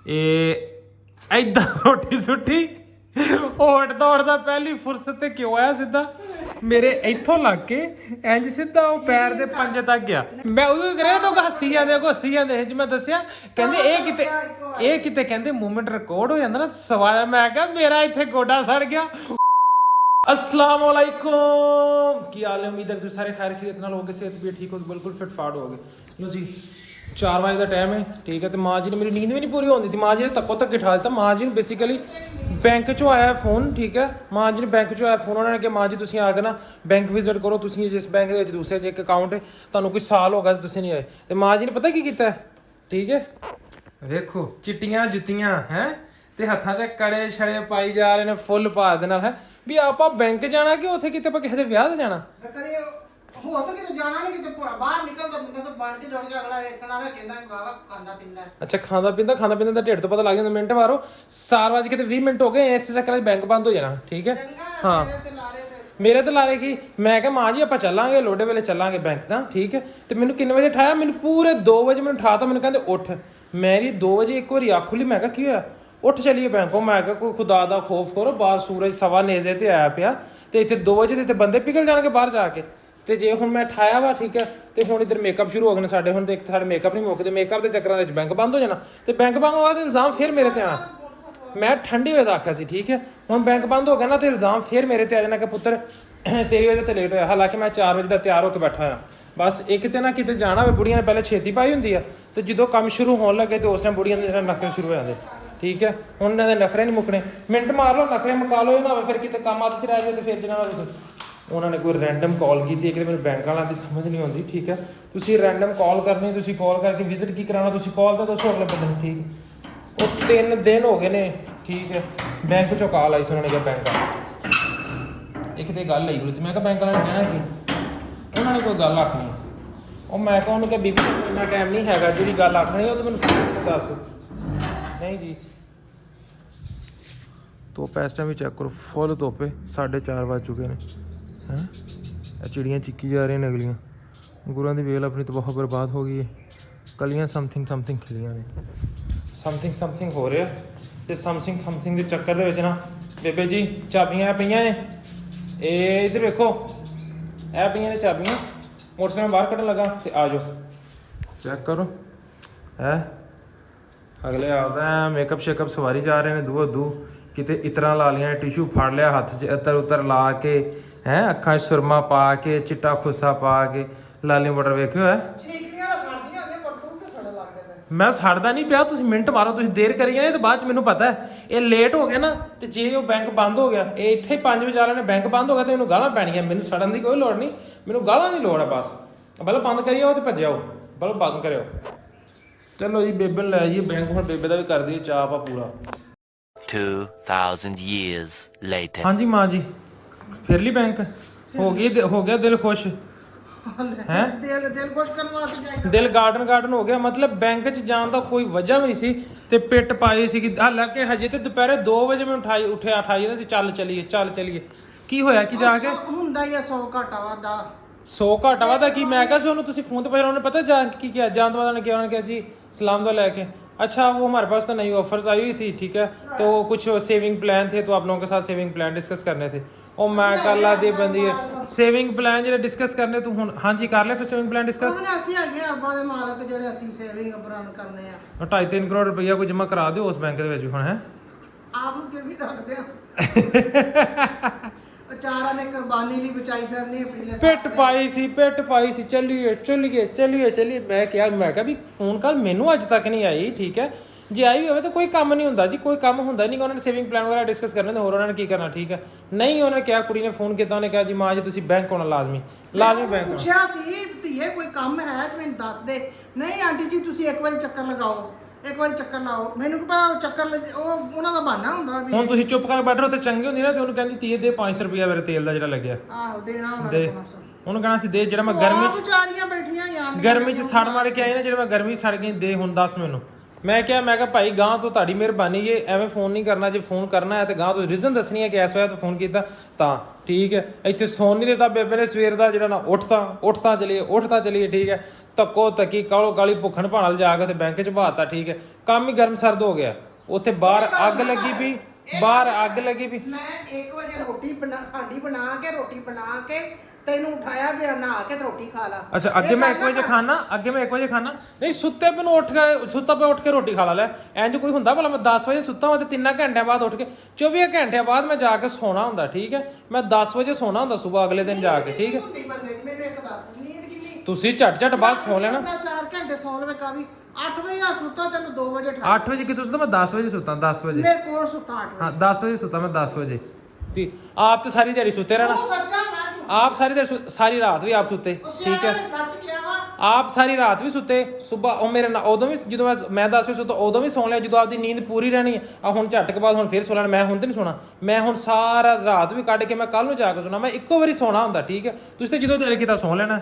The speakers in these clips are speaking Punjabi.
ਇਹ ਐਦਾਂ ਰੋਟੀ ਸੁੱਟੀ ਦੌੜਦਾ ਪਹਿਲੀ ਫੁਰਸਤ ਤੇ ਕਿਉਂ ਆਇਆ ਸਿੱਧਾ ਮੇਰੇ ਇੱਥੋਂ ਲੱਗ ਕੇ ਇੰਜ ਸਿੱਧਾ ਉਹ ਪੈਰ ਦੇ ਪੰਜੇ ਤੱਕ ਗਿਆ। ਮੈਂ ਉਹ ਕਰਿਆ ਤਾਂ ਹੱਸੀ ਜਾਂਦੇ ਜਿਵੇਂ ਦੱਸਿਆ ਕਹਿੰਦੇ ਇਹ ਕਿਤੇ ਕਹਿੰਦੇ ਮੂਵਮੈਂਟ ਰਿਕਾਰਡ ਹੋ ਜਾਂਦਾ ਨਾ ਸਵਾਇਆ। ਮੈਂ ਕਿਹਾ ਮੇਰਾ ਇੱਥੇ ਗੋਡਾ ਸੜ ਗਿਆ। अस्सलाम वालेकुम की हाल है। उम्मीद है कि सारे खैर खैरियत नाल होगे, सेहत भी ठीक हो, बिल्कुल फिट फाट हो गए। लो जी 4 बजे का टाइम है, ठीक है। तो माँ जी ने मेरी नींद भी नहीं पूरी होती थी, माँ जी ने तक्को तक उठा दिता। माँ जी ने बेसिकली बैंक चो आया फोन, ठीक है। माँ जी ने बैंक चो आया फोन, उन्होंने कहा माँ जी तुसीं आ के ना बैंक विजिट करो, तुसीं जिस बैंक के दूसरे एक अकाउंट है तुहानूं कोई साल हो गया तुसीं नहीं आए। तो माँ जी ने पता की कीता है, ठीक है वेखो चिट्टियां जुत्तियां हैं ਤੇ ਹੱਥਾਂ 'ਚ ਕੜੇ ਛੜੇ ਪਾਈ ਜਾ ਰਹੇ ਨੇ ਫੁੱਲ ਪਾ ਦੇ ਨਾਲ। ਹੈ ਵੀ ਆਪਾਂ ਬੈਂਕ ਜਾਣਾ ਕਿ ਉੱਥੇ ਕਿਤੇ ਆਪਾਂ ਕਿਸੇ ਦੇ ਵਿਆਹ ਤੇ ਜਾਣਾ? ਕਦੇ ਹੋ ਤਾਂ ਕਿਤੇ ਜਾਣਾ ਨਹੀਂ, ਕਿਤੇ ਬਾਹਰ ਨਿਕਲਦਾ ਬੰਦਾ ਤਾਂ ਬਣ ਕੇ ਦੌੜ ਕੇ ਅਗਲਾ ਵੇਖਣਾ ਵਾ ਕਹਿੰਦਾ ਬਾਬਾ ਖਾਂਦਾ ਪੀਂਦਾ। ਅੱਛਾ ਖਾਂਦਾ ਪੀਂਦਾ ਦਾ ਢਿੱਡ ਤੋਂ ਪਤਾ ਲੱਗ ਜਾਂਦਾ। ਮਿੰਟ ਮਾਰੋ 4 ਵਜੇ ਕਿਤੇ 20 ਮਿੰਟ ਹੋ ਗਏ, ਇਸ ਚੱਕਰ 'ਚ ਬੈਂਕ ਬੰਦ ਹੋ ਜਾਣਾ, ਠੀਕ ਹੈ। ਹਾਂ ਮੇਰੇ ਤੇ ਲਾਰੇ ਕੀ ਮੈਂ ਕਿਹਾ ਮਾਂ ਜੀ ਆਪਾਂ ਚੱਲਾਂਗੇ ਲੋਡੇ ਵੇਲੇ ਚੱਲਾਂਗੇ ਬੈਂਕ ਦਾ, ਠੀਕ ਹੈ। ਤੇ ਮੈਨੂੰ ਕਿੰਨੇ ਵਜੇ ਉਠਾਇਆ? ਮੈਨੂੰ ਪੂਰੇ 2 ਵਜੇ ਮੈਨੂੰ ਉਠਾਤਾ। ਮੈਨੂੰ ਕਹਿੰਦੇ ਉੱਠ। ਮੇਰੀ 2 ਵਜੇ ਇੱਕ ਵਾਰੀ ਅੱਖ ਖੁੱਲੀ। ਮੈਂ ਕਿਹਾ ਕੀ ਹੋਇਆ? ਉੱਠ ਚਲੀਏ ਬੈਂਕੋਂ। ਮੈਂ ਕਿਹਾ ਕੋਈ ਖੁਦਾ ਦਾ ਖੌਫ ਕਰੋ, ਬਾਹਰ ਸੂਰਜ ਸਵਾ ਨੇਜ਼ੇ ਤੇ ਆਇਆ ਪਿਆ ਤੇ ਇੱਥੇ 2 ਵਜੇ ਤੇ ਬੰਦੇ ਪਿਘਲ ਜਾਣਗੇ ਬਾਹਰ ਜਾ ਕੇ। ਤੇ ਜੇ ਹੁਣ ਮੈਂ ਠਾਇਆ ਵਾ, ਠੀਕ ਹੈ। ਤੇ ਹੁਣ ਇੱਧਰ ਮੇਕਅਪ ਸ਼ੁਰੂ ਹੋ ਗਏ ਨੇ ਸਾਡੇ। ਹੁਣ ਦੇਖ ਸਾਡੇ ਮੇਕਅਪ ਨਹੀਂ ਮੁੱਕਦੇ, ਮੇਕਅਪ ਦੇ ਚੱਕਰਾਂ ਦੇ ਵਿੱਚ ਬੈਂਕ ਬੰਦ ਹੋ ਜਾਣਾ। ਤੇ ਬੈਂਕ ਬੰਦ ਹੋਇਆ ਤੇ ਇਲਜ਼ਾਮ ਫਿਰ ਮੇਰੇ ਤੇ ਆਣਾ। ਮੈਂ ਠੰਡੇ ਹੋਏ ਦਾ ਆਖਿਆ ਸੀ, ਠੀਕ ਹੈ। ਹੁਣ ਬੈਂਕ ਬੰਦ ਹੋ ਗਿਆ ਨਾ ਤੇ ਇਲਜ਼ਾਮ ਫਿਰ ਮੇਰੇ ਤੇ ਆ ਜਾਣਾ ਕਿ ਪੁੱਤਰ ਤੇਰੀ ਵਜ੍ਹਾ ਤੇ ਲੇਟ ਹੋਇਆ। ਹਾਲਾਂਕਿ ਮੈਂ 4 ਵਜੇ ਦਾ ਤਿਆਰ ਹੋ ਕੇ ਬੈਠਾ ਹੋਇਆ। ਬਸ ਇਹ ਕਿਤੇ ਨਾ ਕਿਤੇ ਜਾਣਾ ਹੋਵੇ, ਬੁੜੀਆਂ ਨੇ ਪਹਿਲੇ ਛੇਤੀ ਪਾਈ ਹੁੰਦੀ ਆ ਤੇ ਜਦੋਂ ਕੰਮ ਸ਼ੁਰੂ ਹੋਣ ਲੱਗੇ ਤੇ ਉਸ ਟਾਈਮ ਬੁੜੀਆਂ ਦੇ ਜਿਹੜਾ ਨਖਰੇ ਸ਼ੁਰੂ ਹੋ ਜਾਂਦੇ, ਠੀਕ ਹੈ। ਹੁਣ ਇਹਨਾਂ ਦੇ ਨਖਰੇ ਨਹੀਂ ਮੁੱਕਣੇ। ਮਿੰਟ ਮਾਰ ਲਓ ਨਖਰੇ ਮੁਕਾ ਲਓ, ਇਹ ਨਾ ਹੋਵੇ ਫਿਰ ਕਿਤੇ ਕੰਮ ਹੱਥ 'ਚ ਰਹਿ ਜਾਵੇ ਤੇ ਫਿਰ ਜਨਾਬ ਉਹਨਾਂ ਨੇ ਕੋਈ ਰੈਂਡਮ ਕਾਲ ਕੀਤੀ ਕਿ ਮੈਨੂੰ ਬੈਂਕ ਵਾਲਿਆਂ ਦੀ ਸਮਝ ਨਹੀਂ ਆਉਂਦੀ, ਠੀਕ ਹੈ। ਤੁਸੀਂ ਰੈਂਡਮ ਕਾਲ ਕਰਨੀ, ਤੁਸੀਂ ਕਾਲ ਕਰਕੇ ਵਿਜ਼ਿਟ ਕੀ ਕਰਾਉਣਾ, ਤੁਸੀਂ ਕਾਲ ਤਾਂ ਦੱਸੋ ਅਗਲੇ ਬੰਦੇ ਨੂੰ, ਠੀਕ। ਉਹ 3 ਦਿਨ ਹੋ ਗਏ ਨੇ, ਠੀਕ ਹੈ। ਬੈਂਕ 'ਚੋਂ ਕਾਲ ਆਈ ਸੀ, ਉਹਨਾਂ ਨੇ ਕਿਹਾ ਬੈਂਕ ਵਾਲਾ ਇੱਕ ਤੇ ਗੱਲ ਆਈ ਹੋਈ ਤੇ ਮੈਂ ਕਿਹਾ ਬੈਂਕ ਵਾਲਿਆਂ ਨੇ ਕਹਿਣਾ ਕੀ? ਉਹਨਾਂ ਨੇ ਕੋਈ ਗੱਲ ਆਖਣੀ। ਉਹ ਮੈਂ ਕਿਹਾ ਉਹਨੂੰ ਕਿਹਾ ਬੀਬੀ ਇੰਨਾ ਟਾਈਮ ਨਹੀਂ ਹੈਗਾ, ਜਿਹੜੀ ਗੱਲ ਆਖਣੀ ਉਹ ਤਾਂ ਮੈਨੂੰ ਦੱਸ। ਨਹੀਂ ਜੀ ਧੁੱਪ ਇਸ ਟਾਈਮ ਵੀ ਚੈੱਕ ਕਰੋ, ਫੁੱਲ ਧੁੱਪ ਹੈ। 4:30 ਵੱਜ ਚੁੱਕੇ ਨੇ। ਹੈਂ ਇਹ ਚਿੜੀਆਂ ਚਿੱਕੀ ਜਾ ਰਹੀਆਂ ਨੇ ਅਗਲੀਆਂ। ਗੁਰਾਂ ਦੀ ਵੇਲ ਆਪਣੀ ਤਬਾਹ ਬਰਬਾਦ ਹੋ ਗਈ ਹੈ। ਕਲੀਆਂ ਸਮਥਿੰਗ ਖਿਲੀਆਂ ਨੇ, ਸਮਥਿੰਗ ਹੋ ਰਿਹਾ। ਤੇ ਸਮਥਿੰਗ ਦੇ ਚੱਕਰ ਦੇ ਵਿੱਚ ਨਾ ਬੇਬੇ ਜੀ ਚਾਬੀਆਂ ਪਈਆਂ ਨੇ। ਇਹ ਇੱਧਰ ਵੇਖੋ, ਇਹ ਪਈਆਂ ਨੇ ਚਾਬੀਆਂ। ਮੋਟਰਸਾਈਕਲ ਬਾਹਰ ਕੱਢਣ ਲੱਗਾ ਤੇ ਆ ਜਾਓ ਚੈੱਕ ਕਰੋ। ਅਗਲੇ ਆਪਦਾ ਮੇਕਅਪ ਸ਼ੇਕਅਪ ਸਵਾਰੀ ਜਾ ਰਹੇ ਨੇ ਦੂ ਕਿਤੇ ਇਤਰਾਂ ਲਾ ਲੀਆਂ, ਟਿਸ਼ੂ ਫੜ ਲਿਆ ਹੱਥ 'ਚ, ਇਤਰ ਲਾ ਕੇ ਹੈਂ ਅੱਖਾਂ 'ਚ ਸੁਰਮਾ ਪਾ ਕੇ, ਚਿੱਟਾ ਖੁੱਸਾ ਪਾ ਕੇ, ਲਾਲੀ ਮੋਟਰ ਵੇਖਿਓ ਹੈ। ਮੈਂ ਸੜਦਾ ਨਹੀਂ ਪਿਆ, ਤੁਸੀਂ ਮਿੰਟ ਮਾਰੋ, ਤੁਸੀਂ ਦੇਰ ਕਰੀ ਜਾਣੇ ਤੇ ਬਾਅਦ 'ਚ ਮੈਨੂੰ ਪਤਾ ਹੈ ਇਹ ਲੇਟ ਹੋ ਗਿਆ ਨਾ। ਤੇ ਜੇ ਉਹ ਬੈਂਕ ਬੰਦ ਹੋ ਗਿਆ, ਇਹ ਇੱਥੇ 5 ਵਜੇ ਵਾਲਿਆਂ ਨੇ ਬੈਂਕ ਬੰਦ ਹੋ ਗਿਆ ਤੇ ਮੈਨੂੰ ਗਾਲਾਂ ਪੈਣੀਆਂ। ਮੈਨੂੰ ਸੜਨ ਦੀ ਕੋਈ ਲੋੜ ਨਹੀਂ, ਮੈਨੂੰ ਗਾਲਾਂ ਦੀ ਲੋੜ ਹੈ ਬਸ। ਬਲਬ ਬੰਦ ਕਰੀ ਆਓ ਤੇ ਭੱਜਿਆਓ, ਬਲਬ ਬੰਦ ਕਰਿਓ। ਚਲੋ ਜੀ ਬੇਬੇ ਨੂੰ ਲੈ ਜਾਈਏ ਬੈਂਕ। ਹੁਣ ਬੇਬੇ ਦਾ ਵੀ ਕਰ ਦਈਏ ਚਾਹ ਪੂਰਾ। 2000 years later। ਹਾਂਜੀ ਮਾਂ ਜੀ ਫਿਰ ਲਈ ਬੈਂਕ ਹੋ ਗਿਆ ਦਿਲ ਖੁਸ਼ ਹੈ। ਦਿਲ ਖੁਸ਼ ਕਰਨ ਵਾਸਤੇ ਜਾਈਦਾ, ਦਿਲ ਗਾਰਡਨ ਹੋ ਗਿਆ। ਮਤਲਬ ਬੈਂਕ 'ਚ ਜਾਣ ਦਾ ਕੋਈ ਵਜ੍ਹਾ ਵੀ ਨਹੀਂ ਸੀ ਤੇ ਪਿੱਟ ਪਾਈ ਸੀਗੀ। ਹਾਲਾਂਕਿ ਹਜੇ ਤੇ ਦੁਪਹਿਰੇ 2 ਵਜੇ ਮੈਂ ਉੱਠਿਆ ਜਾਂਦਾ ਸੀ। ਚੱਲ ਚਲੀਏ ਕੀ ਹੋਇਆ ਕਿ ਜਾ ਕੇ ਹੁੰਦਾ ਹੀ ਆ 100 ਘਾਟਾ ਵਾਦਾ 100 ਘਾਟਾ ਵਾਦਾ ਕੀ? ਮੈਂ ਕਿਹਾ ਸੀ ਉਹਨੂੰ ਤੁਸੀਂ ਫੋਨ ਤੇ ਪੁੱਛਿਆ, ਉਹਨੇ ਪਤਾ ਕੀ ਕਿਹਾ? ਜਾਣ ਤੋਂ ਬਾਅਦ ਉਹਨੇ ਕਿਹਾ ਜੀ सलाम दो लेके। अच्छा वो हमारे पास तो नई ऑफर्स आई हुई थी, ठीक है। तो कुछ सेविंग प्लान थे तो आप लोगों के साथ सेविंग प्लान डिस्कस करने थे। और मैं कल दी बंदी सेविंग प्लान जो डिस्कस करने तू हुण हाँ जी कर ले फिर सेविंग प्लान डिस्कस। ਅਸੀਂ ਹੈਗੇ ਆਪਾਂ ਦੇ ਮਾਲਕ ਜਿਹੜੇ ਅਸੀਂ ਸੇਵਿੰਗ ਪਲਾਨ ਕਰਨੇ ਆ। 2.5-3 ਕਰੋੜ ਰੁਪਈਆ ਕੋਈ ਜਮ੍ਹਾਂ ਕਰਾ ਦਿਓ ਉਸ ਬੈਂਕ ਦੇ ਵਿੱਚ ਹੁਣ। ਹੈ ਆਪ ਨੂੰ ਕਿਉਂ ਵੀ ਰੱਖਦੇ ਆ ਵਿਚਾਰਾ ਨੇ ਕੁਰਬਾਨੀ ਲਈ ਬਚਾਈ ਫਿਰਨੀ ਪੀਲੇ ਪਿੱਟ ਪਾਈ ਸੀ ਚੱਲੀਏ। ਮੈਂ ਕਿਹਾ ਵੀ ਫੋਨ ਕਾਲ ਮੈਨੂੰ ਅੱਜ ਤੱਕ ਨਹੀਂ ਆਈ, ਠੀਕ ਹੈ। ਜੇ ਆਈ ਵੀ ਹੋਵੇ ਤਾਂ ਕੋਈ ਕੰਮ ਨਹੀਂ ਹੁੰਦਾ ਜੀ, ਕੋਈ ਕੰਮ ਹੁੰਦਾ ਨਹੀਂ। ਉਹਨਾਂ ਨੇ ਸੇਵਿੰਗ ਪਲਾਨ ਵਗੈਰਾ ਡਿਸਕਸ ਕਰਨੇ ਤੇ ਹੋਰ ਉਹਨਾਂ ਨੇ ਕੀ ਕਰਨਾ, ਠੀਕ ਹੈ। ਨਹੀਂ ਉਹਨਾਂ ਨੇ ਕਿਹਾ, ਕੁੜੀ ਨੇ ਫੋਨ ਕੀਤਾ, ਉਹਨੇ ਕਿਹਾ ਜੀ ਮਾਂ ਜੀ ਤੁਸੀਂ ਬੈਂਕ ਆਉਣਾ ਲਾਜ਼ਮੀ ਬੈਂਕ। ਪੁੱਛਿਆ ਸੀ ਧੀਏ ਕੋਈ ਕੰਮ ਹੈ ਤੇ ਮੈਨੂੰ ਦੱਸ ਦੇ। ਨਹੀਂ ਆਂਟੀ ਜੀ ਤੁਸੀਂ ਇੱਕ ਵਾਰੀ ਚੱਕਰ ਲਗਾਓ, ਮੈਨੂੰ ਪਤਾ ਚੱਕਰ ਉਹ ਉਹਨਾਂ ਦਾ ਬਹਾਨਾ ਹੁੰਦਾ ਵੀ। ਹੁਣ ਤੁਸੀਂ ਚੁੱਪ ਕਰ ਬੈਠੋ ਤੇ ਚੰਗੇ ਹੁੰਦੀ ਨਾ ਤੇ ਉਹਨੂੰ ਕਹਿੰਦੀ 30 ਦੇ 500 ਰੁਪਇਆ ਮੇਰੇ ਤੇਲ ਦਾ ਜਿਹੜਾ ਲੱਗਿਆ। ਆਹੋ ਦੇਣਾ ਉਹਨਾਂ ਉਹਨੂੰ ਕਹਿਣਾ ਸੀ ਦੇ ਜਿਹੜਾ ਮੈਂ ਗਰਮੀ 'ਚ ਵਿਚਾਰੀਆਂ ਬੈਠੀਆਂ ਯਾਰ ਗਰਮੀ 'ਚ ਸੜ ਮੜ ਕੇ ਆਈ ਨਾ, ਜਿਹੜਾ ਮੈਂ ਗਰਮੀ ਸੜ ਗਈ ਦੇ ਹੁਣ ਦੱਸ ਮੈਨੂੰ। ਮੈਂ ਕਿਹਾ ਭਾਈ ਗਾਂ ਤੋਂ ਤੁਹਾਡੀ ਮਿਹਰਬਾਨੀ ਜੇ ਐਵੇਂ ਫੋਨ ਨਹੀਂ ਕਰਨਾ। ਜੇ ਫੋਨ ਕਰਨਾ ਹੈ ਤੇ ਗਾਂ ਤੋਂ ਰੀਜ਼ਨ ਦੱਸਣੀ ਹੈ ਕਿ ਇਸ ਵਜ੍ਹਾ ਤੋਂ ਫੋਨ ਕੀਤਾ ਤਾਂ ਠੀਕ ਹੈ। ਇੱਥੇ ਸੌਣ ਨਹੀਂ ਦਿੱਤਾ ਬੇਬੇ ਨੇ ਸਵੇਰ ਦਾ ਜਿਹੜਾ ਨਾ ਉੱਠ ਤਾਂ ਚਲੀਏ, ਠੀਕ ਹੈ। ਤੱਕੋ ਤੱਕੀ ਕਾਲੋ ਕਾਲੀ ਭੁੱਖਣ ਭਾਣਲ ਜਾ ਕੇ ਤੇ ਬੈਂਕ 'ਚ ਬਾਤਾ ਠੀਕ ਹੈ ਕੰਮ ਹੀ ਗਰਮ ਸਰਦ ਹੋ ਗਿਆ ਉੱਥੇ ਬਾਹਰ ਅੱਗ ਲੱਗੀ ਪਈ ਮੈਂ 1 ਵਜੇ ਰੋਟੀ ਬਣਾ ਕੇ ਰੋਟੀ ਬਣਾ ਕੇ ਤੈਨੂੰ ਉਠਾਇਆ ਵੀ ਨਹਾ ਕੇ ਤੇ ਰੋਟੀ ਖਾ ਲਾ। ਅੱਛਾ ਅੱਗੇ ਮੈਂ 1 ਵਜੇ ਖਾਣਾ ਨਹੀਂ ਸੁੱਤੇ ਪੇ ਨੂੰ ਉੱਠ ਕੇ ਰੋਟੀ ਖਾ ਲੈ ਇੰਜ ਕੋਈ ਹੁੰਦਾ ਭਲਾ ਮੈਂ 10 ਵਜੇ ਸੁੱਤਾ ਹਾਂ ਤੇ 3 ਘੰਟਿਆਂ ਬਾਅਦ ਉੱਠ ਕੇ 24 ਘੰਟਿਆਂ ਬਾਅਦ ਮੈਂ ਜਾ ਕੇ ਸੌਣਾ ਹੁੰਦਾ ਠੀਕ ਹੈ ਮੈਂ 10 ਵਜੇ ਸੌਣਾ ਹੁੰਦਾ ਸਵੇਰ ਅਗਲੇ ਦਿਨ ਜਾ ਕੇ ਠੀਕ ਹੈ ਮੈਨੂੰ ਇੱਕ ਦੱਸ ਨੀਂਦ ਕਿੰਨੀ ਤੁਸੀਂ ਝਟ ਬਾਅਦ ਸੌ ਲੈਣਾ 4 ਘੰਟੇ ਸੌ ਲਵੇ ਕਾਵੀ 8 ਵਜੇ ਆ ਸੁੱਤਾ ਤੈਨੂੰ 2 ਵਜੇ ਠਾ 8 ਵਜੇ ਕਿਤੋਂ ਸੁੱਤਾ ਮੈਂ 10 ਵਜੇ ਸੁੱਤਾ 10 ਵਜੇ ਮੇਰੇ ਕੋਲ ਸੁੱਤਾ 8 ਵਜੇ ਹਾਂ 10 ਵਜੇ ਸੁੱਤਾ ਮੈਂ 10 ਵਜੇ ਤੇ ਆਪ ਤੇ ਸਾਰੀ ਦਿਹਾੜੀ ਸੁੱਤੇ ਰਹਿਣਾ ਉਹ ਸੱਚਾ ਮੈਂ ਆਪ ਸਾਰੀ ਦਿਹਾੜੀ ਸਾਰੀ ਰਾਤ ਵੀ ਆਪ ਸੁੱਤੇ ਠੀਕ ਹੈ ਸੱਚ ਕਿਹਾ ਵਾ ਆਪ ਸਾਰੀ ਰਾਤ ਵੀ ਸੁੱਤੇ ਸਵੇਰ ਉਹ ਮੇਰੇ ਨਾਲ ਉਦੋਂ ਵੀ ਜਦੋਂ ਮੈਂ 10 ਵਜੇ ਸੁੱਤਾ ਉਦੋਂ ਵੀ ਸੌਂ ਲਿਆ ਜਦੋਂ ਆਪਦੀ ਨੀਂਦ ਪੂਰੀ ਰਹਿਣੀ ਹੈ ਆ ਹੁਣ ਝਟਕ ਬਾਅਦ ਹੁਣ ਫੇਰ ਸੌ ਲੈਣਾ ਮੈਂ ਹੁਣ ਤੇ ਨਹੀਂ ਸੌਣਾ ਮੈਂ ਹੁਣ ਸਾਰਾ ਰਾਤ ਵੀ ਕੱਢ ਕੇ ਮੈਂ ਕੱਲ ਨੂੰ ਜਾ ਕੇ ਸੌਣਾ ਮੈਂ ਇੱਕੋ ਵਾਰੀ ਸੌਣਾ ਹੁੰਦਾ ਠੀਕ ਹੈ ਤੁਸੀਂ ਤੇ ਜਦੋਂ ਦਿਲ ਕੀਤਾ ਸੌਂ ਲੈਣਾ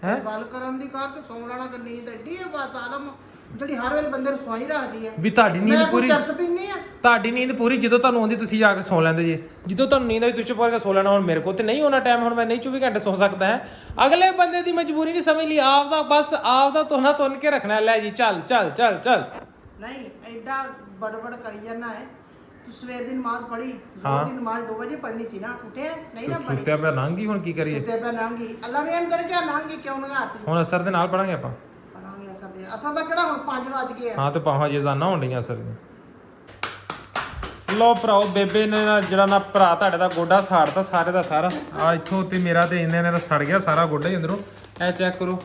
ਹੈ ਗੱਲ ਕਰਨ ਦੀ ਕਰ ਤੇ ਸੌਂ ਲੈਣਾ ਤੇ ਨੀਂਦ ਐਡੀ ਹੈ ਬਾਤ ਆਲਮ ਜਿਹੜੀ ਹਰ ਵੇਲੇ ਬੰਦੇ ਨੂੰ ਸਵਾਈ ਰੱਖਦੀ ਹੈ ਵੀ ਤੁਹਾਡੀ ਨੀਂਦ ਪੂਰੀ ਚਰਸ ਪੀਣੀ ਆ ਤੁਹਾਡੀ ਨੀਂਦ ਪੂਰੀ ਜਦੋਂ ਤੁਹਾਨੂੰ ਆਉਂਦੀ ਤੁਸੀਂ ਜਾ ਕੇ ਸੌਂ ਲੈਂਦੇ ਜੀ ਜਦੋਂ ਤੁਹਾਨੂੰ ਨੀਂਦ ਆਈ ਤੁਸੀਂ ਚੁੱਪ ਕਰਕੇ ਸੌ ਲੈਣਾ ਹੁਣ ਮੇਰੇ ਕੋਲ ਤੇ ਨਹੀਂ ਹੋਣਾ ਟਾਈਮ ਹੁਣ ਮੈਂ ਨਹੀਂ 24 ਘੰਟੇ ਸੌ ਸਕਦਾ ਹੈ ਅਗਲੇ ਬੰਦੇ ਦੀ ਮਜਬੂਰੀ ਨਹੀਂ ਸਮਝ ਲਈ ਆਪ ਦਾ ਤੋਨਾ ਤੁੰਨ ਕੇ ਰੱਖਣਾ ਲੈ ਜੀ ਚੱਲ ਨਹੀਂ ਐਡਾ ਬੜਬੜ ਕਰੀ ਜਾਂਦਾ ਹੈ ਤੂੰ ਸਵੇਰ ਦੀ ਨਮਾਜ਼ ਪੜ੍ਹੀ ਹਾਂ ਦੀ ਨਮਾਜ਼ 2 ਵਜੇ ਪੜ੍ਹਨੀ ਸੀ ਨਾ ਉੱਠੇ ਨਹੀਂ ਨਾ ਪੜ੍ਹੀ ਸੁੱਤਿਆ ਪਿਆ ਲੰਘ ਹੁਣ ਕੀ ਕਰੀਏ ਸੁੱਤੇ ਪਿਆ ਲੰਘੀ ਅੱਲਾ ਵੀ ਅੰਦਰ ਕਿਆ ਲੰਘੀ ਕਿਉਂ ਲੰਘਾਤੀ ਹੁਣ ਅਸਰ ਦੇ ਨਾਲ ਪੜਾਂਗੇ ਆਪਾਂ ਪੜਾਂਗੇ ਅਸਲ ਦਾ ਕਿਹੜਾ ਹੁਣ 5 ਵਜ ਗਏ ਆ ਹਾਂ ਤੇ ਪਾਹਾਂ ਜਜ਼ਾਨਾ ਹੋਣ ਡੀਆਂ ਅਸਰ ਦੀਆਂ ਲੋ ਭਰਾਓ ਬੇਬੇ ਨੇ ਜਿਹੜਾ ਨਾ ਭਰਾ ਤੁਹਾਡੇ ਦਾ ਗੋਡਾ ਸਾੜਤਾ ਸਾਰੇ ਦਾ ਸਾਰਾ ਆ ਇੱਥੋਂ ਤੇ ਮੇਰਾ ਤੇ ਇੰਨੇ ਨੇ ਸੜ ਗਿਆ ਸਾਰਾ ਗੋਡਾ ਹੀ ਅੰਦਰੋਂ ਇਹ ਚੈੱਕ ਕਰੋ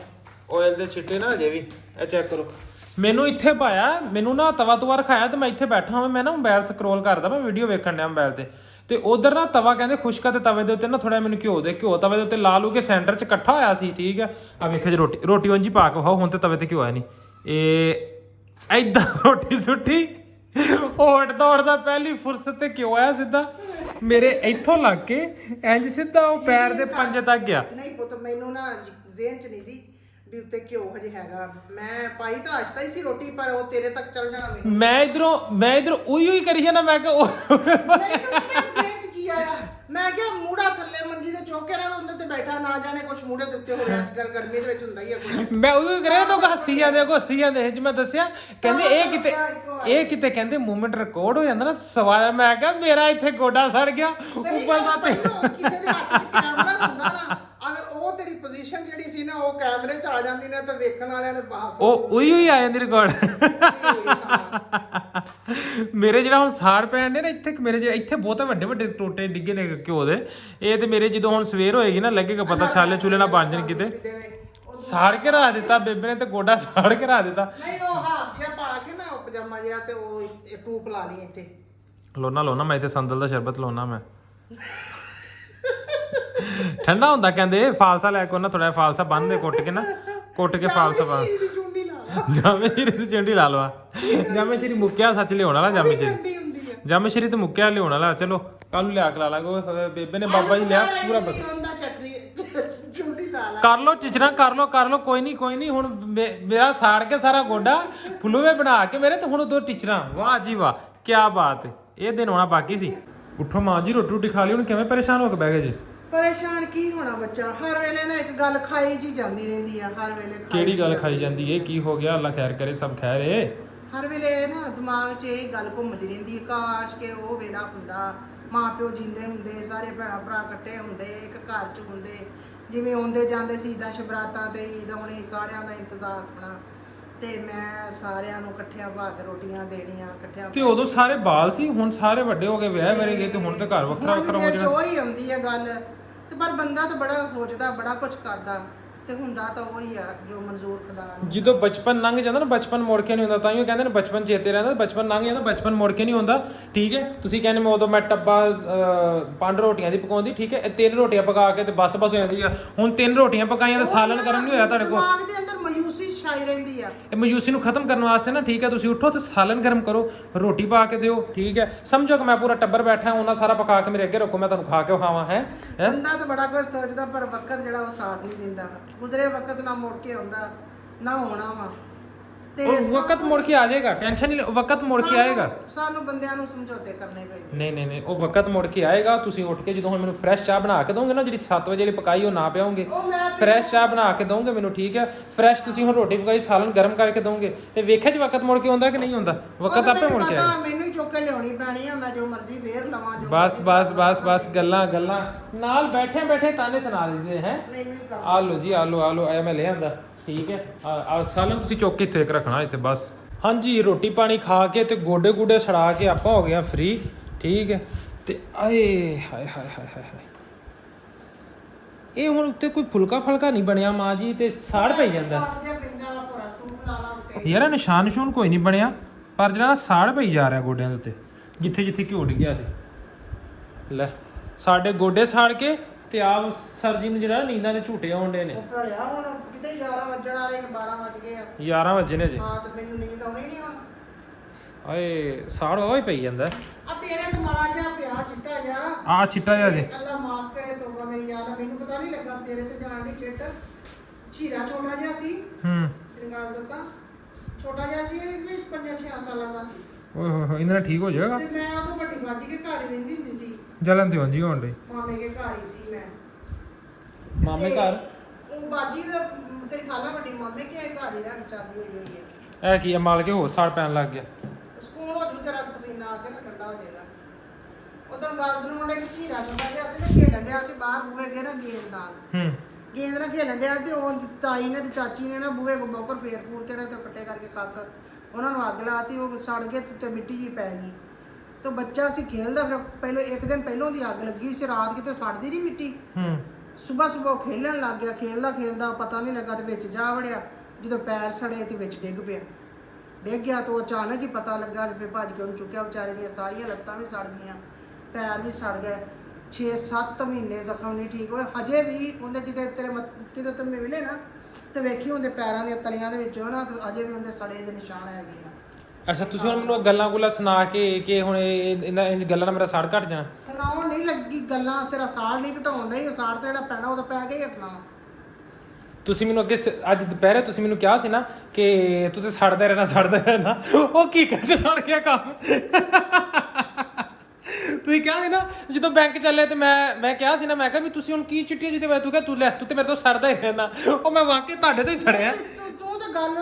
ਆਇਲ ਦੇ ਛਿੱਟੇ ਨਾ ਅਜੇ ਵੀ ਇਹ ਚੈੱਕ ਕਰੋ ਮੈਨੂੰ ਇੱਥੇ ਪਾਇਆ ਮੈਨੂੰ ਨਾ ਤਵਾ ਰਖਾਇਆ ਤੇ ਮੈਂ ਇੱਥੇ ਬੈਠਾ ਹਾਂ ਮੈਂ ਨਾ ਮੋਬਾਈਲ ਸਕਰੋਲ ਕਰਦਾ ਮੈਂ ਵੀਡੀਓ ਵੇਖਣ ਡਿਆ ਮੋਬਾਈਲ ਤੇ ਉਧਰ ਨਾ ਤਵਾ ਕਹਿੰਦੇ ਖੁਸ਼ਕਾ ਤੇ ਤਵੇ ਦੇ ਉੱਤੇ ਨਾ ਥੋੜਾ ਮੈਨੂੰ ਘਿਓ ਤਵੇ ਦੇ ਉੱਤੇ ਲਾ ਲੂ ਕੇ ਸੈਂਟਰ 'ਚ ਇਕੱਠਾ ਹੋਇਆ ਸੀ ਠੀਕ ਹੈ ਆ ਵੇਖੋ ਜੀ ਰੋਟੀ ਉਂਝ ਹੀ ਪਾ ਕੇ ਖਾਓ ਹੁਣ ਤੇ ਤਵੇ ਤੇ ਘਿਓ ਆਇਆ ਨਹੀਂ ਇਹ ਐਦਾਂ ਰੋਟੀ ਸੁੱਟੀ ਓਟ ਦੌੜਦਾ ਪਹਿਲੀ ਫੁਰਸਤ ਤੇ ਘਿਓ ਆਇਆ ਸਿੱਧਾ ਮੇਰੇ ਇੱਥੋਂ ਲੱਗ ਕੇ ਇੰਜ ਸਿੱਧਾ ਉਹ ਪੈਰ ਦੇ ਪੰਜੇ ਤੱਕ ਗਿਆ ਨਹੀਂ ਪੁੱਤ ਮੈਨੂੰ ਨਾ ਜ਼ੇਨ 'ਚ ਨਹੀਂ ਸੀ ਵੀ ਉੱਤੇ ਘਿਓ ਹਜੇ ਹੈਗਾ ਮੈਂ ਪਾਈ ਤਾਂ ਆਸ਼ਤਾ ਹੀ ਸੀ ਰੋਟੀ ਪਰ ਉਹ ਤੇਰੇ ਤੱਕ ਚੱਲ ਜਾਣਾ ਮੈਨੂੰ ਮੈਂ ਇਧਰੋਂ ਉਹੀ ਕਰੀ ਜਾਂਦਾ ਮੈਂ ਕਿਹਾ ਮੈਨੂੰ ਕਿਤੇ ਜ਼ੇਨ 'ਚ ਕੀ ਆਇਆ ਮੈਂ ਕਿਹਾ ਮੂੜਾ ਥੱਲੇ ਮੰਜੀ ਦੇ ਚੌਕੇ ਨਾਲ ਉਹਦੇ ਤੇ ਬੈਠਾ ਨਾ ਜਾਣੇ ਕੁਝ ਮੂੜੇ ਦੇ ਉੱਤੇ ਹੋ ਰਿਹਾ ਅੱਜ ਕੱਲ ਗਰਮੀ ਦੇ ਵਿੱਚ ਹੁੰਦਾ ਹੀ ਆ ਕੁਝ ਮੈਂ ਉਹੀ ਕਰਿਆ ਤਾਂ ਹੱਸੀ ਜਾਂਦੇ ਜਿਵੇਂ ਦੱਸਿਆ ਕਹਿੰਦੇ ਇਹ ਕਿਤੇ ਕਹਿੰਦੇ ਮੂਵਮੈਂਟ ਰਿਕਾਰਡ ਹੋ ਜਾਂਦਾ ਨਾ ਸਵਾਲ ਮੈਂ ਕਿਹਾ ਮੇਰਾ ਇੱਥੇ ਗੋਡਾ ਸੜ ਗਿਆ ਉੱਪਰ ਦਾ ਤੇ ਕਿਸੇ ਦੇ ਹੱਥ 'ਚ ਕੈਮਰਾ ਹੁੰਦਾ ਨਾ ਅਗਰ ਉਹ ਤੇਰੀ ਪੋਜੀਸ਼ਨ ਜਿਹੜੀ ਸੀ ਨਾ ਉਹ ਕੈਮਰੇ 'ਚ ਆ ਜਾਂਦੀ ਨਾ ਤਾਂ ਵੇਖਣ ਵਾਲਿਆਂ ਨੇ ਬਾਸ ਉਹੀ ਆ ਜਾਂਦੀ ਰਿਕਾਰਡ ਮੇਰੇ ਜਿਹੜਾ ਹੁਣ ਸਾੜ ਪੈਣ ਨੇ ਨਾ ਇੱਥੇ ਮੇਰੇ ਜਿਹੜੇ ਇੱਥੇ ਬਹੁਤ ਵੱਡੇ ਟੋਟੇ ਡਿੱਗੇ ਨੇ ਘਿਓ ਦੇ ਇਹ ਤੇ ਮੇਰੇ ਜਦੋਂ ਹੁਣ ਸਵੇਰ ਹੋਏਗੀ ਨਾ ਲੱਗੇਗਾ ਪਤਾ ਛਾਲੇ ਚੂਲੇ ਨਾ ਬਣ ਜਾਣ ਕਿਤੇ ਸਾੜ ਕੇ ਰੱਖ ਦਿੱਤਾ ਬੇਬੇ ਨੇ ਤੇ ਗੋਡਾ ਸਾੜ ਕੇ ਰੱਖ ਦਿੱਤਾ ਨਹੀਂ ਉਹ ਹਾਫ ਜਿਹਾ ਪਾ ਕੇ ਨਾ ਉਹ ਪਜਾਮਾ ਜਿਹਾ ਤੇ ਉਹ ਪੂਪ ਲਾ ਲਈ ਇੱਥੇ ਲੋਨਾ ਮੈਂ ਇੱਥੇ ਸੰਦਲ ਦਾ ਸ਼ਰਬਤ ਲਾਉਣਾ ਮੈਂ ਠੰਡਾ ਹੁੰਦਾ ਕਹਿੰਦੇ ਫਾਲਸਾ ਲੈ ਕੇ ਉਹਨਾਂ ਥੋੜਾ ਫਾਲਸਾ ਬੰਨ੍ਹਦੇ ਕੁੱਟ ਕੇ ਫਾਲਸਾ ਪਾ ਜਾਮੇ ਸ਼ੀਰੀ ਦੀ ਚੰਡੀ ਲਾ ਲਵਾ ਜਾਮੇ ਸ਼ੀਰੀ ਮੁੱਕਿਆ ਸੱਚ ਲਿਆਉਣ ਵਾਲਾ ਜਾਮੇ ਸ਼ੀਰੀ ਤੇ ਮੁੱਕਿਆ ਲਿਆਉਣ ਵਾਲਾ ਚਲੋ ਕੱਲ ਨੂੰ ਲਿਆ ਕੇ ਲਾ ਲਾਂਗੇ ਬੇਬੇ ਨੇ ਬਾਬਾ ਜੀ ਲਿਆ ਪੂਰਾ ਕਰ ਲੋ ਕੋਈ ਨਹੀਂ ਹੁਣ ਮੇਰਾ ਸਾੜ ਕੇ ਸਾਰਾ ਗੋਡਾ ਫੁੱਲੂਵੇ ਬਣਾ ਕੇ ਮੇਰੇ ਤੇ ਹੁਣ 2 ਟੀਚਰਾਂ ਵਾਹ ਜੀ ਵਾਹ ਕੀ ਬਾਤ ਹੈ ਇਹ ਦਿਨ ਹੋਣਾ ਬਾਕੀ ਸੀ ਉੱਠੋ ਮਾਂ ਜੀ ਰੋਟੀ ਖਾ ਲਈ ਹੁਣ ਕਿਵੇਂ ਪਰੇਸ਼ਾਨ ਹੋ ਕੇ ਬਹਿ ਗਏ ਜੀ ਪਰੇਸ਼ਾਨ ਕੀ ਹੋਣਾ ਬੱਚਾ ਹਰ ਵੇਲੇ ਨਾ ਇੱਕ ਗੱਲ ਖਾਈ ਜੀ ਜਾਂਦੀ ਰਹਿੰਦੀ ਆ ਹਰ ਵੇਲੇ ਕਿਹੜੀ ਗੱਲ ਖਾਈ ਜਾਂਦੀ ਏ ਕੀ ਹੋ ਗਿਆ ਅੱਲਾ ਖੈਰ ਕਰੇ ਸਭ ਖੈਰ ਏ ਹਰ ਵੇਲੇ ਨਾ ਦਿਮਾਗ 'ਚ ਇਹ ਗੱਲ ਘੁੰਮਦੀ ਰਹਿੰਦੀ ਹੈ ਕਾਸ਼ ਕਿ ਉਹ ਵੇਲਾ ਹੁੰਦਾ ਮਾਂ ਪਿਓ ਜਿੰਦੇ ਹੁੰਦੇ ਸਾਰੇ ਭੈਣਾਂ ਭਰਾ ਇਕੱਠੇ ਹੁੰਦੇ ਇੱਕ ਘਰ 'ਚ ਹੁੰਦੇ ਜਿਵੇਂ ਆਉਂਦੇ ਜਾਂਦੇ ਸੀ ਈਦਾਂ ਸ਼ਬਰਾਤਾਂ ਤੇ ਈਦ ਆਉਣੀ ਸਾਰਿਆਂ ਦਾ ਇੰਤਜ਼ਾਰ ਹੋਣਾ ਤੇ ਮੈਂ ਸਾਰਿਆਂ ਨੂੰ ਇਕੱਠਿਆਂ ਪਾ ਕੇ ਰੋਟੀਆਂ ਦੇਣੀਆਂ ਇਕੱਠਿਆਂ ਤੇ ਉਦੋਂ ਸਾਰੇ ਬਾਲ ਸੀ ਹੁਣ ਸਾਰੇ ਵੱਡੇ ਹੋ ਗਏ ਵਿਆਹ ਵਰੇ ਗਏ ਤੇ ਹੁਣ ਤੇ ਘਰ ਵੱਖਰਾ ਹੋ ਜਾਣਾ ਚੋਰੀ ਆਉਂਦੀ ਹੈ ਗੱਲ ਤੇ ਪਰ ਬੰਦਾ ਤਾਂ ਬੜਾ ਸੋਚਦਾ ਬੜਾ ਕੁਝ ਕਰਦਾ ਤੇ ਹੁੰਦਾ ਤਾਂ ਉਹੀ ਆ ਜੋ ਮਨਜ਼ੂਰ ਖੁਦਾ ਨੂੰ ਜਦੋਂ ਬਚਪਨ ਲੰਘ ਜਾਂਦਾ ਨਾ ਬਚਪਨ ਮੁੜ ਕੇ ਨਹੀਂ ਹੁੰਦਾ ਤਾਂ ਹੀ ਉਹ ਕਹਿੰਦੇ ਨੇ ਬਚਪਨ ਚੇਤੇ ਰਹਿੰਦਾ ਬਚਪਨ ਲੰਘ ਜਾਂਦਾ ਬਚਪਨ ਮੁੜ ਕੇ ਨਹੀਂ ਹੁੰਦਾ ਠੀਕ ਹੈ ਤੁਸੀਂ ਕਹਿੰਦੇ ਮੈਂ ਉਦੋਂ ਮੈਂ ਟੱਬਾ 5 ਰੋਟੀਆਂ ਦੀ ਪਕਾਉਂਦੀ ਠੀਕ ਹੈ 3 ਰੋਟੀਆਂ ਪਕਾ ਕੇ ਤੇ ਬਸ ਹੋ ਜਾਂਦੀ ਆ ਹੁਣ 3 ਰੋਟੀਆਂ ਪਕਾਈਆਂ ਤੇ ਸਾਲਨ ਕਰਨ ਨਹੀਂ ਹੋਇਆ ਤੁਹਾਡੇ ਕੋਲ ਦਿਮਾਗ ਦੇ ਅੰਦਰ ਮਾਯੂਸੀ ਛਾਈ ਰਹਿੰਦੀ ਆ ਇਹ ਮਾਯੂਸੀ ਨੂੰ ਖਤਮ ਕਰਨ ਵਾਸਤੇ ਨਾ ਠੀਕ ਹੈ ਤੁਸੀਂ ਉੱਠੋ ਤੇ ਸਾਲਨ ਗਰਮ ਕਰੋ ਰੋਟੀ ਪਾ ਕੇ ਦਿਓ ਠੀਕ ਹੈ ਸਮਝੋ ਕਿ ਮੈਂ ਪੂਰਾ ਟੱਬਰ ਬੈਠਾ ਉਹਨਾਂ ਸਾਰਾ ਪਕਾ ਕੇ ਮੇਰੇ ਅੱਗੇ ਰੱਖੋ ਮੈਂ ਤੁਹਾਨੂੰ ਖਾ ਕੇ ਖਾਵਾਂ ਹੈ ਬੰਦਾ ਤਾਂ ਬੜਾ ਕੁਝ ਸੋਚਦਾ ਪਰ ਵਕਤ ਜਿਹੜਾ ਉਹ ਸਾਥ ਨਹੀਂ ਦਿੰਦਾ ਗੁਜ਼ਰੇ ਵਕਤ ਨਾ ਮੁੜ ਕੇ ਆਉਂਦਾ ਨਾ ਹੋਣਾ ਵਾ ਤੇ ਉਹ ਵਕਤ ਮੁੜ ਕੇ ਆ ਜਾਏਗਾ, ਟੈਨਸ਼ਨ ਨਹੀਂ ਲਓ, ਵਕਤ ਮੁੜ ਕੇ ਆਏਗਾ। ਸਾਨੂੰ ਬੰਦਿਆਂ ਨੂੰ ਸਮਝੌਤੇ ਕਰਨੇ ਪੈਂਦੇ। ਨਹੀਂ ਉਹ ਵਕਤ ਮੁੜ ਕੇ ਆਏਗਾ। ਤੁਸੀਂ ਉੱਠ ਕੇ ਜਦੋਂ ਹੁਣ ਮੈਨੂੰ ਫਰੈਸ਼ ਚਾਹ ਬਣਾ ਕੇ ਦੋਗੇ ਨਾ, ਜਿਹੜੀ 7 ਵਜੇ ਵਾਲੀ ਪਕਾਈ ਉਹ ਨਾ ਪਿਆਉਂਗੇ, ਉਹ ਮੈਂ ਫਰੈਸ਼ ਚਾਹ ਬਣਾ ਕੇ ਦੋਗੇ ਮੈਨੂੰ, ਠੀਕ ਹੈ। ਫਰੈਸ਼ ਤੁਸੀਂ ਹੁਣ ਰੋਟੀ ਪਕਾਈ ਸਾਲਨ ਗਰਮ ਕਰਕੇ ਦੋਗੇ, ਤੇ ਵੇਖਿਆ ਜੀ ਵਕਤ ਮੁੜ ਕੇ ਆਉਂਦਾ ਕਿ ਨਹੀਂ ਆਉਂਦਾ? ਵਕਤ ਆਪੇ ਮੁੜ ਕੇ ਆਏਗਾ। ਮੈਨੂੰ ਹੀ ਚੁੱਕ ਕੇ ਲਿਆਉਣੀ ਪੈਣੀ ਆ, ਮੈਂ ਜੋ ਮਰਜ਼ੀ ਵੇਰ ਲਵਾਂ ਜੋ ਬਸ ਗੱਲਾਂ ਨਾਲ ਬੈਠੇ ਤਾਨੇ ਸੁਣਾ ਦਿੰਦੇ ਹੈ। ਮੈਨੂੰ ਹੀ ਕੰਮ। ਆ ਲਓ ਜੀ, ਆ ਲਓ ਐ ਮੈਂ ਲੈ ਆਂਦਾ, ਠੀਕ ਹੈ। ਆ ਸਾਲਨ ਤੁਸੀਂ ਚੁੱਕ ਕੇ ਇੱਥੇ ਰੱਖਣਾ ਇੱਥੇ ਬਸ। ਹਾਂਜੀ, ਰੋਟੀ ਪਾਣੀ ਖਾ ਕੇ ਤੇ ਗੋਡੇ ਗੂਡੇ ਸੜਾ ਕੇ ਆਪਾਂ ਹੋ ਗਏ ਆ ਫ੍ਰੀ, ਠੀਕ ਹੈ। ਤੇ ਆਏ ਹਾਏ ਇਹ ਹੁਣ ਉੱਤੇ ਕੋਈ ਫੁਲਕਾ ਨਹੀਂ ਬਣਿਆ ਮਾਂ ਜੀ, ਤੇ ਸਾੜ ਪਈ ਜਾਂਦਾ ਯਾਰ। ਨਿਸ਼ਾਨ ਨਿਸ਼ੂਨ ਕੋਈ ਨਹੀਂ ਬਣਿਆ, ਪਰ ਜਿਹੜਾ ਸਾੜ ਪਈ ਜਾ ਰਿਹਾ ਗੋਡਿਆਂ ਦੇ ਉੱਤੇ, ਜਿੱਥੇ ਘਿਓ ਡਿੱਗਿਆ ਸੀ। ਲੈ ਸਾਡੇ ਗੋਡੇ ਸਾੜ ਕੇ ਤੇ ਆਪ ਸਰ ਜੀ ਨੂੰ ਜਿਹੜਾ ਨੀਂਦਾਂ ਦੇ ਝੂਟੇ ਆਉਂਦੇ ਨੇ। ਉਹ ਭਲਿਆ ਹੁਣ ਕਿਤੇ 11 ਵੱਜਣ ਵਾਲੇ, 12 ਵੱਜ ਗਏ ਆ। 11 ਵਜੇ ਨੇ ਜੀ। ਹਾਂ ਤੇ ਮੈਨੂੰ ਨੀਂਦ ਆਉਣੀ ਨਹੀਂ ਹੁਣ। ਆਏ ਸਾੜ ਹੋਈ ਪਈ ਜਾਂਦਾ। ਆ ਤੇਰੇ ਤੋਂ ਮਾੜਾ ਜਿਹਾ ਪਿਆ ਚਿੱਟਾ ਜਿਹਾ, ਆ ਚਿੱਟਾ ਜਿਹਾ ਜੀ। ਅੱਲਾ ਮਾਫ ਕਰੇ ਤੋਬਾ ਮੇਰੀ ਯਾਰ, ਮੈਨੂੰ ਪਤਾ ਨਹੀਂ ਲੱਗਾ ਤੇਰੇ ਤੇ ਜਾਣ ਦੀ ਚਿੱਟ। ਛੀਰਾ ਛੋਟਾ ਜਿਹਾ ਸੀ, ਤੇਰੀ ਗੱਲ ਦੱਸਾਂ, ਛੋਟਾ ਜਿਹਾ ਸੀ, ਇਹ 5-6 ਸਾਲਾਂ ਦਾ ਸੀ। ਓਏ ਹੋਏ ਇਹਦੇ ਨਾਲ ਠੀਕ ਹੋ ਜਾਏਗਾ। ਤੇ ਮੈਂ ਉਦੋਂ ਵੱਡੀ ਬਾਜੀ ਕੇ ਘਰ ਹੀ ਰਹਿੰਦੀ ਹੁੰਦੀ ਸੀ, ਜਲਨ ਤੇ ਹੁੰਦੀ ਹੋਣ ਡਈ। ਮਾਮੇ ਕੇ ਘਰ ਹੀ ਸੀ ਮੈਂ। ਮਾਮੇ ਤੇ ਘਰ ਉਹ ਬਾਜੀ ਦਾ ਤੇਰੀ ਖਾਲਾ ਵੱਡੀ ਮਾਮੇ ਕੇ ਘਰ ਹੀ ਰਹਿਣ ਚਾਹਦੀ ਹੋਈ ਹੈ। ਇਹ ਕੀ ਮਾਲ ਕੇ ਹੋਰ ਸਾੜ ਪੈਣ ਲੱਗ ਗਿਆ। ਸਕੂਲ ਹੋ ਜੂ ਤੇਰਾ ਪਸੀਨਾ ਆ ਕੇ ਨਾ ਠੰਡਾ ਹੋ ਜਾਏਗਾ। ਉਦੋਂ ਗੱਲ ਸੁਣਾਉਣ ਇੱਕ ਝੀਰਾ ਛੋਟਾ ਜਿਹਾ ਸੀ ਤੇ ਖੇਲਣ ਡਿਆ ਸੀ ਬਾਹਰ ਬੂਹੇ ਅੱਗੇ ਨਾ ਗੇਂਦ ਨਾਲ। ਗੇਂਦ ਨਾਲ ਖੇਲਣ ਡਿਆ ਤੇ ਉਹ ਤਾਈ ਨੇ ਤੇ ਚਾਚੀ ਨੇ ਨਾ ਬੂਹੇ ਬੋਕਰ ਫੇਰ ਫੂਰ ਕੇ ਨਾ ਤੇ ਇਕੱਠੇ ਕਰਕੇ ਕੱਕ ਉਹਨਾਂ ਨੂੰ ਅੱਗ ਲਾਤੀ, ਉਹ ਸੜ ਗਏ ਤੇ ਮਿੱਟੀ ਜੀ ਪੈ ਗਈ। ਤੇ ਬੱਚਾ ਸੀ ਖੇਲਦਾ, ਫਿਰ ਪਹਿਲਾਂ ਇੱਕ ਦਿਨ ਪਹਿਲਾਂ ਦੀ ਅੱਗ ਲੱਗੀ ਸੀ, ਰਾਤ ਕਿਤੇ ਸੜਦੀ ਨਹੀਂ ਮਿੱਟੀ। ਸਵੇਰ ਖੇਲਣ ਲੱਗ ਗਿਆ, ਖੇਲਦਾ ਪਤਾ ਨਹੀਂ ਲੱਗਾ ਤੇ ਵਿੱਚ ਜਾ ਵੜਿਆ। ਜਦੋਂ ਪੈਰ ਸੜੇ ਤੇ ਵਿੱਚ ਡਿੱਗ ਗਿਆ ਤੇ ਉਹ ਅਚਾਨਕ ਹੀ ਪਤਾ ਲੱਗਾ ਤੇ ਫਿਰ ਭੱਜ ਕੇ ਉਹਨੂੰ ਚੁੱਕਿਆ। ਵਿਚਾਰੇ ਦੀਆਂ ਸਾਰੀਆਂ ਲੱਤਾਂ ਵੀ ਸੜ ਗਈਆਂ, ਪੈਰ ਵੀ ਸੜ ਗਏ। 6-7 ਮਹੀਨੇ ਜ਼ਖਮ ਨਹੀਂ ਠੀਕ ਹੋਏ ਹਜੇ ਵੀ। ਉਹਦੇ ਕਿਤੇ ਤੇ ਮਿਲੇ ਨਾ ਤੇ ਵੇਖੀ ਉਹਦੇ ਪੈਰਾਂ ਦੀਆਂ ਤਲੀਆਂ ਦੇ ਵਿੱਚੋਂ ਨਾ ਅਜੇ ਵੀ ਉਹਦੇ ਸੜੇ ਦੇ ਨਿਸ਼ਾਨ ਹੈਗੇ ਆ। ਅੱਛਾ, ਤੁਸੀਂ ਹੁਣ ਮੈਨੂੰ ਗੱਲਾਂ ਸੁਣਾ ਕੇ ਕਿ ਹੁਣ ਇਹਨਾਂ ਗੱਲਾਂ ਨਾਲ ਮੇਰਾ ਸਾੜ ਘਟ ਜਾਣਾ? ਸੁਣਾਉਣ ਨਹੀਂ ਲੱਗੀ ਗੱਲਾਂ, ਤੇਰਾ ਸਾੜ ਨਹੀਂ ਘਟਾਉਣ ਦਾ ਹੀ, ਉਹ ਸਾੜ ਤੇ ਜਿਹੜਾ ਪੈਣਾ ਉਹ ਤਾਂ ਪੈ ਕੇ ਹੀ ਹਟਣਾ। ਤੁਸੀਂ ਮੈਨੂੰ ਅੱਗੇ ਅੱਜ ਦੁਪਹਿਰੇ ਤੁਸੀਂ ਮੈਨੂੰ ਕਿਹਾ ਸੀ ਨਾ ਕਿ ਤੂੰ ਤੇ ਸੜਦਾ ਰਹਿਣਾ, ਉਹ ਕੀ ਕਰ ਸੜ ਗਿਆ ਕੰਮ। ਤੁਸੀਂ ਕਿਹਾ ਸੀ ਨਾ ਜਦੋਂ ਬੈਂਕ ਚੱਲੇ ਤੇ ਮੈਂ ਕਿਹਾ ਸੀ ਨਾ, ਮੈਂ ਕਿਹਾ ਵੀ ਤੁਸੀਂ ਹੁਣ ਕੀ ਚਿੱਟੀਆਂ ਜਿਹਦੇ ਬਾਰੇ, ਤੂੰ ਕਿਹਾ ਤੂੰ ਤੇ ਮੇਰੇ ਤੋਂ ਸੜਦਾ ਹੀ ਰਹਿਣਾ। ਉਹ ਮੈਂ ਵਾਕਈ ਤੁਹਾਡੇ ਤੋਂ ਹੀ ਸੜਿਆ।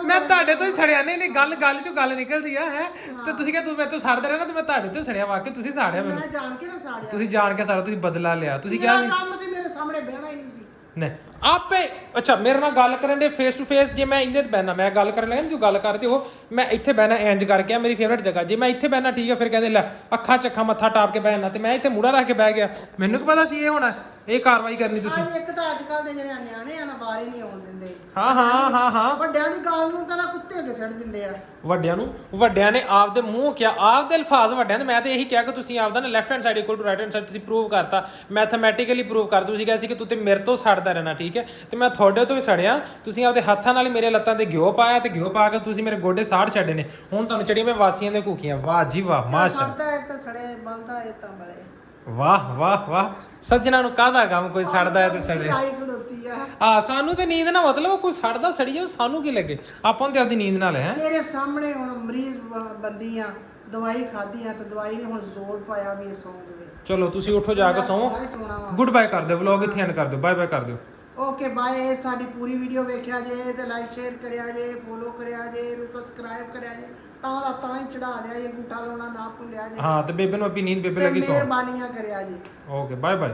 ਮੈਂ ਤੁਹਾਡੇ ਤੋਂ ਹੀ ਸੜਿਆ। ਨਹੀਂ ਗੱਲ ਚੋਂ ਗੱਲ ਨਿਕਲਦੀ ਆ ਹੈ। ਤੇ ਤੁਸੀਂ ਕਿਹਾ ਤੂੰ ਮੇਰੇ ਤੋਂ ਸੜਦਾ ਰਹਿਣਾ, ਤੇ ਮੈਂ ਤੁਹਾਡੇ ਤੋਂ ਸੜਿਆ। ਵਾਕਈ ਤੁਸੀਂ ਸਾੜਿਆ ਮੈਨੂੰ। ਮੈਂ ਜਾਣ ਕੇ ਨਾ ਸਾੜਿਆ। ਤੁਸੀਂ ਜਾਣ ਕੇ ਸਾੜਾ, ਤੁਸੀਂ ਬਦਲਾ ਲਿਆ। ਤੁਸੀਂ ਕਿਹਾ ਕੰਮ ਸੀ ਮੇਰੇ ਸਾਹਮਣੇ ਬਹਿਣਾ ਹੀ ਨਹੀਂ ਸੀ। ਨਹੀਂ ਆਪੇ ਅੱਛਾ ਮੇਰੇ ਨਾਲ ਗੱਲ ਕਰਨ ਦੇ ਫੇਸ ਟੂ ਫੇਸ। ਜੇ ਮੈਂ ਇੰਨੇ ਬਹਿਣਾ, ਮੈਂ ਗੱਲ ਕਰਨ ਲੱਗਾ ਜੋ ਗੱਲ ਕਰਦੇ ਹੋ, ਮੈਂ ਇੱਥੇ ਬਹਿਣਾ ਇੰਜ ਕਰਕੇ ਆ, ਮੇਰੀ ਫੇਵਰੇਟ ਜਗ੍ਹਾ। ਜੇ ਮੈਂ ਇੱਥੇ ਬਹਿਣਾ ਠੀਕ ਆ, ਫਿਰ ਕਹਿੰਦੇ ਲੈ ਅੱਖਾਂ ਚ ਅੱਖਾਂ ਮੱਥਾ ਟਾਪ ਕੇ ਬਹਿਣਾ, ਤੇ ਮੈਂ ਇੱਥੇ ਮੂੜਾ ਰੱਖ ਕੇ ਬਹਿ ਗਿਆ। ਮੈਨੂੰ ਕੀ ਪਤਾ ਸੀ ਇਹ ਹੋਣਾ, ਇਹ ਕਾਰਵਾਈ ਕਰਨੀ ਤੁਸੀਂ। ਇੱਕ ਤਾਂ ਅੱਜ ਕੱਲ ਦੇ ਜਿਹੜੇ ਨਿਆਣੇ ਆ ਨਾ ਬਾਹਰ ਹੀ ਨਹੀਂ ਆਉਣ ਦਿੰਦੇ। ਹਾਂ ਵੱਡਿਆਂ ਦੀ ਗੱਲ ਨੂੰ ਤਾਂ ਨਾ ਕੁੱਤੇ ਅੱਗੇ ਛੱਡ ਦਿੰਦੇ ਆ। ਵੱਡਿਆਂ ਨੇ ਆਪਦੇ ਮੂੰਹ ਕਿਹਾ, ਆਪਦੇ ਅਲਫਾਜ਼ ਵੱਡਿਆਂ ਦੇ। ਮੈਂ ਤੇ ਇਹੀ ਕਿਹਾ ਕਿ ਤੁਸੀਂ ਆਪਦਾ ਨਾ left hand side equal to right hand side ਤੁਸੀਂ ਪ੍ਰੂਵ ਕਰਤਾ, ਮੈਥਮੈਟਿਕਲੀ ਪ੍ਰੂਵ ਕਰ। ਤੁਸੀਂ ਕਿਹਾ ਸੀ ਕਿ ਤੂੰ ਤੇ ਮੇਰੇ ਤੋਂ ਸੜਦਾ ਰਹਿਣਾ, ਠੀਕ ਹੈ, ਤੇ ਮੈਂ ਤੁਹਾਡੇ ਤੋਂ ਹੀ ਸੜਿਆ। ਤੁਸੀਂ ਆਪਦੇ ਹੱਥਾਂ ਨਾਲ ਹੀ ਮੇਰੇ ਲੱਤਾਂ ਤੇ ਘਿਓ ਪਾਇਆ, ਤੇ ਘਿਓ ਪਾ ਕੇ ਤੁਸੀਂ ਮੇਰੇ ਗੋਡੇ ਸਾੜ ਛੱਡੇ ਨੇ। ਹੁਣ ਤੁਹਾਨੂੰ ਚੜੀ ਮੈਂ ਵਾਸੀਆਂ ਦੇ ਘੂਕੀਆਂ। ਵਾਹ ਜੀ ਵਾਹ, ਮਾਸ਼ਾ ਸੜਦਾ ਇੱਕ ਤਾਂ ਸੜੇ, ਬਲਦਾ ਇਹ ਤਾਂ ਬਲੇ। ਵਾਹ ਸੱਜਣਾ ਨੂੰ ਕਾਹਦਾ ਕੰਮ, ਕੋਈ ਸੜਦਾ ਹੈ ਤੇ ਸੜੇ। ਆਈ ਖੜੋਤੀ ਆ। ਸਾਨੂੰ ਤੇ ਨੀਂਦ ਨਾ, ਮਤਲਬ ਕੋਈ ਸੜਦਾ ਸੜੀ ਜਾਵੇ, ਸਾਨੂੰ ਕੀ ਲੱਗੇ, ਆਪਾਂ ਨੂੰ ਤੇ ਆਪਦੀ ਨੀਂਦ ਨਾਲ ਹੈ। ਤੇਰੇ ਸਾਹਮਣੇ ਹੁਣ ਮਰੀਜ਼ ਬੰਦੀ ਆ, ਦਵਾਈ ਖਾਧੀ ਆ ਤੇ ਦਵਾਈ ਨੇ ਹੁਣ ਜ਼ੋਰ ਪਾਇਆ ਵੀ ਸੌਂ ਜਾਵੇ। ਚਲੋ ਤੁਸੀਂ ਉੱਠੋ, ਜਾ ਕੇ ਸੌਂ। ਗੁੱਡ ਬਾਏ ਕਰ ਦਿਓ, ਵਲੌਗ ਇੱਥੇ ਐਂਡ ਕਰ ਦਿਓ, ਬਾਏ ਕਰ ਦਿਓ। Okay bye. ਸਾਡੀ ਪੂਰੀ ਵੀਡੀਓ ਵੇਖਿਆ ਜੇ ਤੇ ਲਾਈਕ ਸ਼ੇਅਰ ਕਰਿਆ ਜੇ, ਫੋਲੋ ਕਰਿਆ ਜੇ, ਸਬਸਕ੍ਰਾਈਬ ਕਰਿਆ ਜੇ, ਤਾਂ ਹੀ ਚੜਾ ਦਿਆ ਜੇ, ਅੰਗੂਠਾ ਲਾਉਣਾ ਨਾ ਭੁੱਲਿਆ ਜੇ। ਹਾਂ ਤੇ ਬੇਬੇ ਨੂੰ ਆਪਣੀ ਨੀਂਦ ਬੇਬੇ ਲੱਗੀ ਸੌਂ। ਮਿਹਰਬਾਨੀਆਂ ਕਰਿਆ ਜੀ। Okay bye.